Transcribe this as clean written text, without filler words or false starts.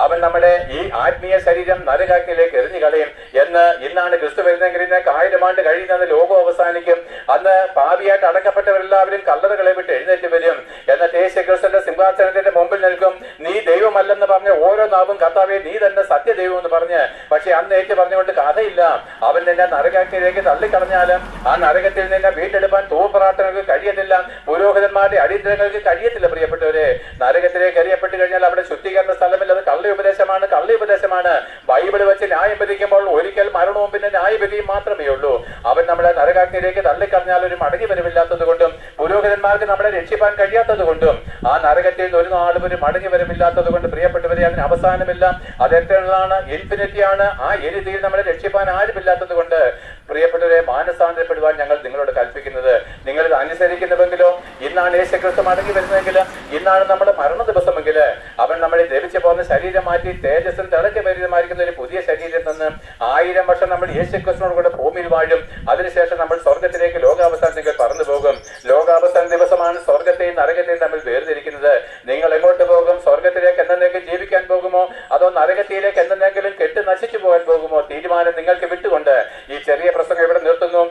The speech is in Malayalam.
അവൻ നമ്മുടെ ഈ ആത്മീയ ശരീരം നരകാഗ്നിയിലേക്ക് എറിഞ്ഞു കളയും ഇന്നാണ് ക്രിസ്തു വരുന്നെങ്കിൽ ഇന്നേക്ക് 1000 ആണ്ട് കഴിയുന്നത് ലോകം അവസാനിക്കും. അന്ന് പാപിയായിട്ട് അടക്കപ്പെട്ടവരെല്ലാവരും കല്ലറകളെ വിട്ട് എഴുന്നേറ്റ് വരും. എന്നിട്ട് യേശു ക്രിസ്തുവിന്റെ സിംഹാസനത്തിന്റെ മുമ്പിൽ നിൽക്കും. നീ ദൈവമല്ലെന്ന് പറഞ്ഞ ഓരോ നാവും കർത്താവേ നീ തന്നെ സത്യദൈവം എന്ന് പറഞ്ഞ്, പക്ഷെ അന്ന് ഏറ്റു പറഞ്ഞുകൊണ്ട് കഥയില്ല. അവൻ നിന്നെ നരകാഗ്നിയിലേക്ക് തള്ളിക്കളഞ്ഞാലും ആ നരകത്തിൽ നിന്നെ വീണ്ടെടുപ്പാൻ തൂപ്രാർത്ഥനകൾക്ക് കഴിയത്തില്ല, പുരോഹിതന്മാരുടെ അടിയന്തരങ്ങൾക്ക് കഴിയത്തില്ല. പ്രിയപ്പെട്ടവരെ, നരകത്തിലേക്ക് എറിയപ്പെട്ട് കഴിഞ്ഞാൽ അവിടെ ശുദ്ധീകരണ സ്ഥലമില്ല. അത് കള്ള ഉപദേശമാണ്. ബൈബിള് വെച്ച് ന്യായം വിധിക്കുമ്പോൾ ഒരിക്കൽ മരണവും പിന്നെ ന്യായവിധിയും മാത്രമേ ഉള്ളൂ. അവൻ നമ്മളെ നരകാഗ്നിയിലേക്ക് തള്ളിക്കളഞ്ഞാൽ ഒരു മടങ്ങി വരവില്ലാത്തത് കൊണ്ടും പുരോഹിതന്മാർക്ക് നമ്മളെ രക്ഷിപ്പാൻ കഴിയാത്തത് കൊണ്ടും ആ നരകത്തിൽ നിന്ന് ഒരു നാളും ഒരു മടങ്ങി വരവില്ലാത്തത് കൊണ്ട് പ്രിയപ്പെട്ടവരെ, അതിന് അവസാനമില്ല. അത് എറ്റേണലാണ്, ഇൻഫിനിറ്റിയാണ്. ആ എഴുതിയിൽ നമ്മളെ രക്ഷിപ്പാൻ ആരുമില്ലാത്തത് കൊണ്ട് പ്രിയപ്പെട്ടവരെ, മാനസാന്തരപ്പെടുവാൻ ഞങ്ങൾ നിങ്ങളോട് കൽപ്പിക്കുന്നത്. നിങ്ങൾ ഇത് അനുസരിക്കുന്നുവെങ്കിലോ, ഇന്നാണ് യേശുക്രിസ്തു മടങ്ങി വരുന്നതെങ്കിൽ, ഇന്നാണ് നമ്മുടെ മരണ ദിവസമെങ്കിൽ, അവൻ നമ്മളെ ധരിച്ചു പോകുന്ന ശരീരം മാറ്റി തേജസ്സും തിളക്കി പരിതമായിരിക്കുന്ന ഒരു പുതിയ ശരീരം നിന്ന് 1000 വർഷം നമ്മൾ യേശുക്രിസ്തുവിനോട് കൂടെ ഭൂമിയിൽ വാഴും. അതിനുശേഷം നമ്മൾ സ്വർഗത്തിലേക്ക് ലോകാവസാനത്തിൽ പറന്നു പോകും. ലോകാവസാന ദിവസമാണ് സ്വർഗത്തെയും നരകത്തെയും തമ്മിൽ വേർതിരിക്കുന്നത്. നിങ്ങൾ എങ്ങോട്ട് പോകും? സ്വർഗത്തിലേക്ക് എന്തെങ്കിലും ജീവിക്കാൻ പോകുമോ, അതോ നരകത്തിലേക്ക് എന്തെങ്കിലും കെട്ട് നശിച്ചു പോകാൻ പോകുമോ? തീരുമാനം നിങ്ങൾക്ക് വിട്ടുകൊണ്ട് ഈ ചെറിയ പ്രസംഗം ഇവിടെ നിർത്തുന്നു.